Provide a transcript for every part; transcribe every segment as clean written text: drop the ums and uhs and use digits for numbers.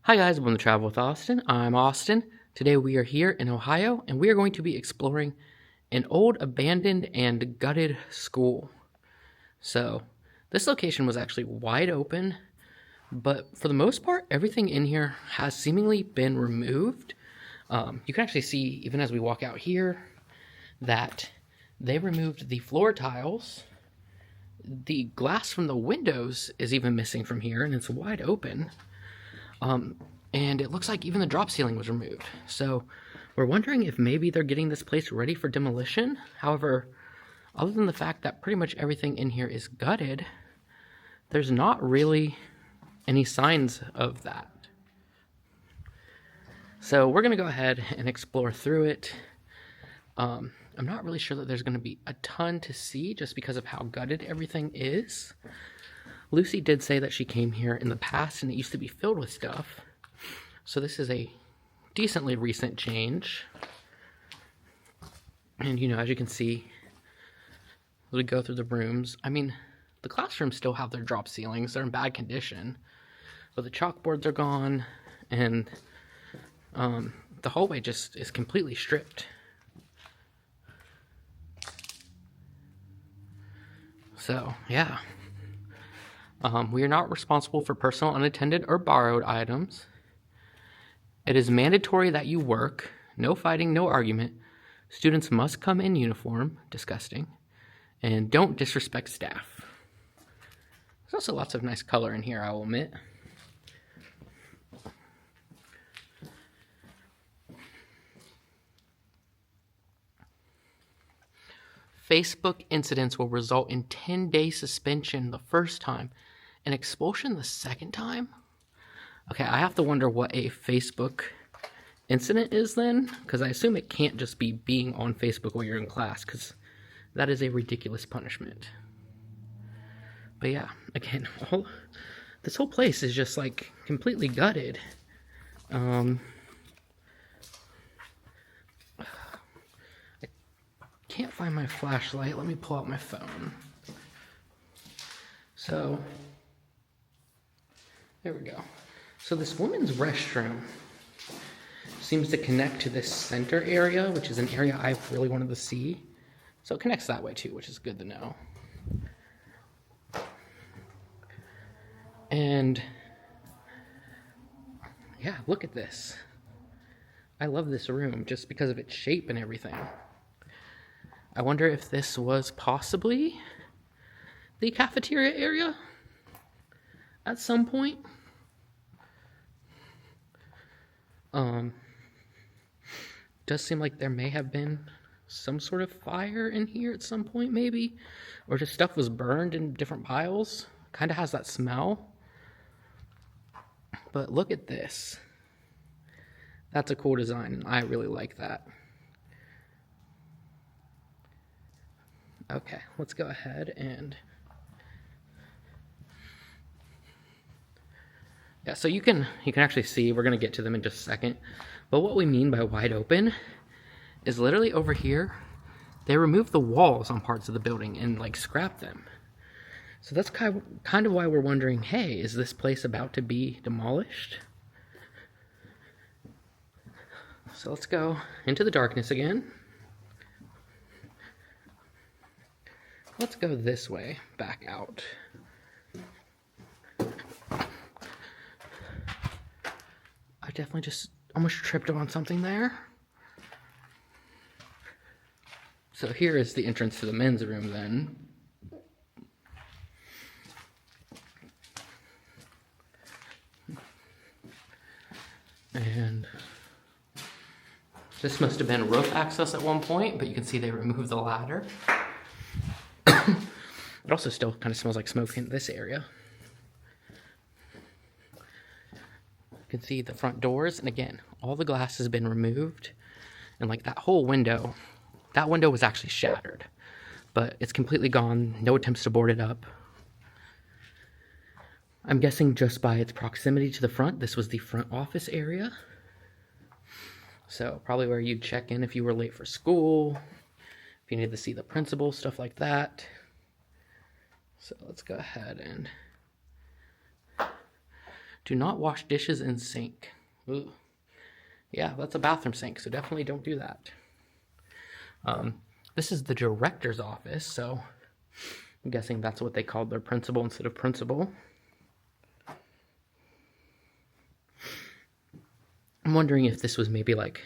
Hi guys, welcome to Travel with Austin. I'm Austin. Today we are here in Ohio and we are going to be exploring an old abandoned and gutted school. So this location was actually wide open, but for the most part everything in here has seemingly been removed. You can actually see, even as we walk out here, that they removed the floor tiles. The glass from the windows is even missing from here and it's wide open. And it looks like even the drop ceiling was removed. So we're wondering if maybe they're getting this place ready for demolition. However, other than the fact that pretty much everything in here is gutted, there's not really any signs of that. So we're gonna go ahead and explore through it. I'm not really sure that there's gonna be a ton to see just because of how gutted everything is. Lucy did say that she came here in the past and it used to be filled with stuff. So this is a decently recent change. And as you can see, as we go through the rooms, the classrooms still have their drop ceilings. They're in bad condition, but the chalkboards are gone and the hallway just is completely stripped. So, yeah. We are not responsible for personal, unattended, or borrowed items. It is mandatory that you work. No fighting, no argument. Students must come in uniform. Disgusting. And don't disrespect staff. There's also lots of nice color in here, I will admit. Facebook incidents will result in 10-day suspension the first time and expulsion the second time? Okay, I have to wonder what a Facebook incident is then, because I assume it can't just be being on Facebook while you're in class, because that is a ridiculous punishment. But yeah, again, this whole place is just like completely gutted. I can't find my flashlight. Let me pull out my phone. So, there we go. So this women's restroom seems to connect to this center area, which is an area I really wanted to see. So it connects that way too, which is good to know. And yeah, look at this. I love this room just because of its shape and everything. I wonder if this was possibly the cafeteria area at some point. Does seem like there may have been some sort of fire in here at some point, maybe, or just stuff was burned in different piles. Kind of has that smell. But look at this. That's a cool design, and I really like that. Okay, let's go ahead and yeah, so you can actually see, we're gonna get to them in just a second, but what we mean by wide open is literally over here, they removed the walls on parts of the building and like scrapped them. So that's kind of why we're wondering, hey, is this place about to be demolished? So let's go into the darkness again. Let's go this way, back out. I definitely just almost tripped on something there. So here is the entrance to the men's room then. And this must have been roof access at one point, but you can see they removed the ladder. It also still kind of smells like smoke in this area. You can see the front doors, and again, all the glass has been removed. And like that whole window, that window was actually shattered, but it's completely gone. No attempts to board it up. I'm guessing just by its proximity to the front, this was the front office area. So probably where you'd check in if you were late for school, if you needed to see the principal, stuff like that. So let's go ahead and Do not wash dishes in sink. Ooh. Yeah, that's a bathroom sink, so definitely don't do that. This is the director's office, so I'm guessing that's what they called their principal instead of principal. I'm wondering if this was maybe like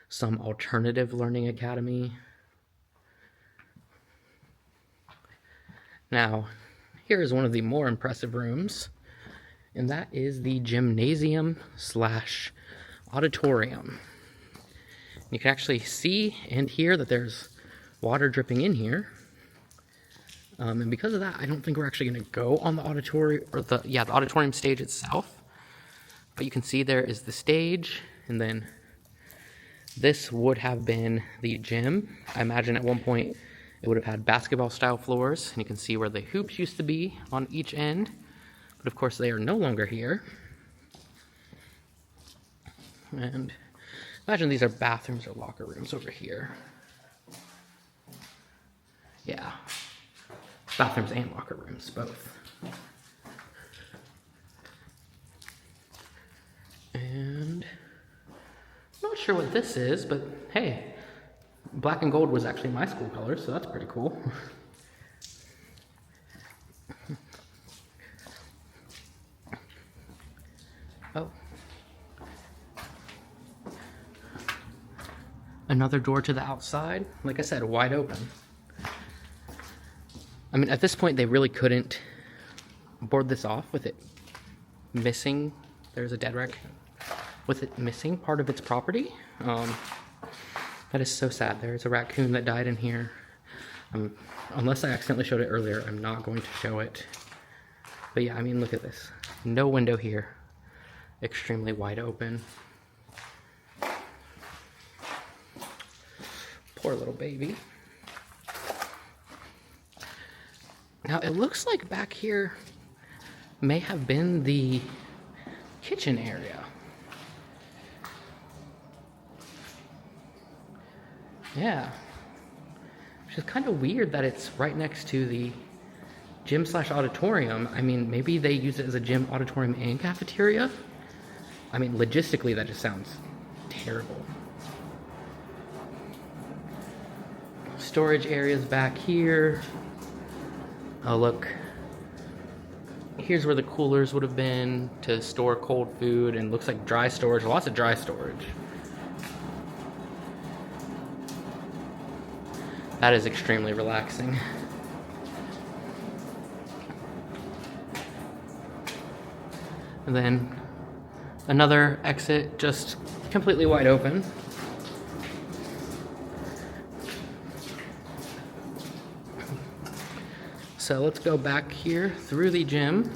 some alternative learning academy. Now, here is one of the more impressive rooms, and that is the gymnasium slash auditorium. You can actually see and hear that there's water dripping in here. And because of that, I don't think we're actually going to go on the auditorium, or the auditorium stage itself. But you can see there is the stage, and then this would have been the gym. I imagine at one point it would have had basketball-style floors, and you can see where the hoops used to be on each end. But of course, they are no longer here. And imagine these are bathrooms or locker rooms over here. Yeah, bathrooms and locker rooms, both. And I'm not sure what this is, but hey, black and gold was actually my school colors, so that's pretty cool. Oh. Another door to the outside. Like I said, wide open. I mean, at this point, they really couldn't board this off with it missing. There's a dead raccoon. With it missing part of its property. That is so sad. There's a raccoon that died in here. Unless I accidentally showed it earlier, I'm not going to show it. But yeah, I mean, look at this. No window here. Extremely wide open. Poor little baby. Now, it looks like back here may have been the kitchen area. Yeah. Which is kind of weird that it's right next to the gym slash auditorium. I mean, maybe they use it as a gym, auditorium, and cafeteria. I mean, logistically, that just sounds terrible. Storage areas back here. Oh, look. Here's where the coolers would have been to store cold food, and looks like dry storage. Lots of dry storage. That is extremely relaxing. And then another exit, just completely wide open. So let's go back here through the gym.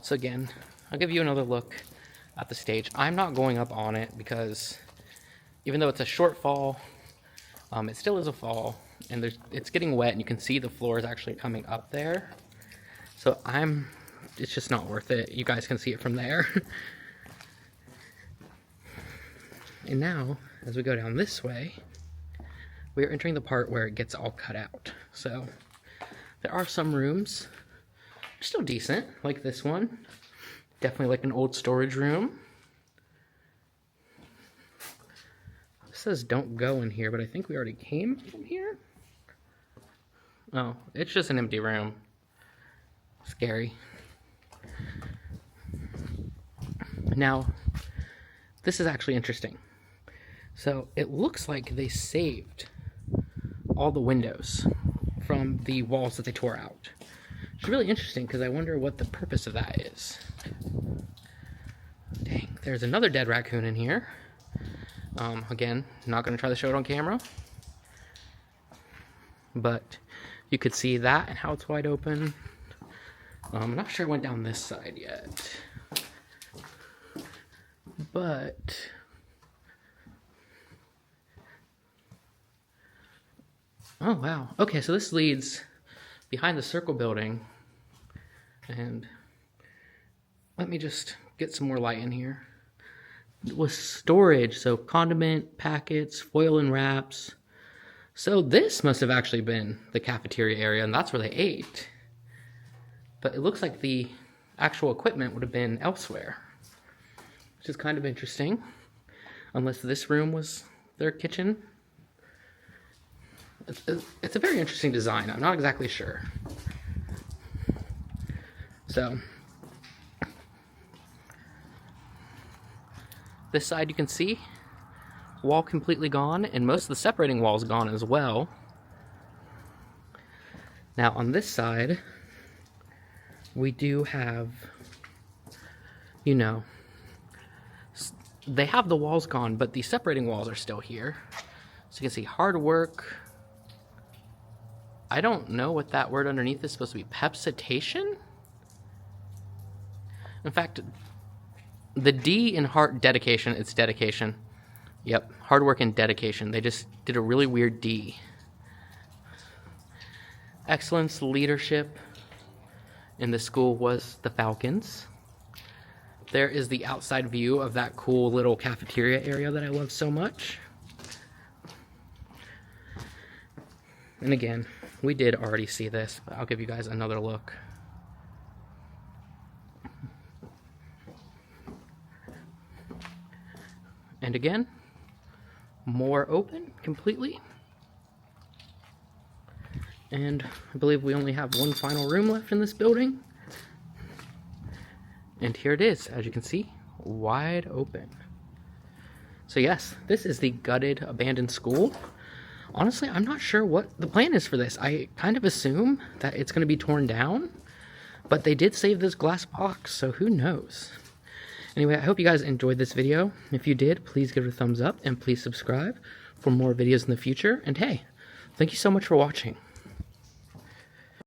So again, I'll give you another look at the stage. I'm not going up on it because even though it's a short fall, it still is a fall, and it's getting wet, and you can see the floor is actually coming up there. So it's just not worth it. You guys can see it from there. And now, as we go down this way, we are entering the part where it gets all cut out. So there are some rooms, still decent, like this one. Definitely like an old storage room. It says don't go in here, but I think we already came from here. Oh, it's just an empty room. Scary. Now, this is actually interesting. So it looks like they saved all the windows from the walls that they tore out. It's really interesting because I wonder what the purpose of that is. Dang, there's another dead raccoon in here. Again, not going to try to show it on camera. But you could see that and how it's wide open. I'm not sure it went down this side yet. But oh, wow. Okay, so this leads behind the circle building. And let me just get some more light in here. It was storage, so condiment packets, foil and wraps. So this must have actually been the cafeteria area, and that's where they ate. But it looks like the actual equipment would have been elsewhere, which is kind of interesting, unless this room was their kitchen. It's a very interesting design. I'm not exactly sure. So, this side you can see, wall completely gone, and most of the separating wall is gone as well. Now on this side, we do have, you know, they have the walls gone, but the separating walls are still here. So you can see hard work. I don't know what that word underneath is supposed to be. Pepsitation? In fact, the D in heart dedication, it's dedication. Yep, hard work and dedication. They just did a really weird D. Excellence, leadership in the school was the Falcons. There is the outside view of that cool little cafeteria area that I love so much. And again, we did already see this, but I'll give you guys another look. And again, more open completely. And I believe we only have one final room left in this building. And here it is, as you can see, wide open. So yes, this is the gutted, abandoned school. Honestly, I'm not sure what the plan is for this. I kind of assume that it's going to be torn down, but they did save this glass box, so who knows? Anyway, I hope you guys enjoyed this video. If you did, please give it a thumbs up and please subscribe for more videos in the future. And hey, thank you so much for watching.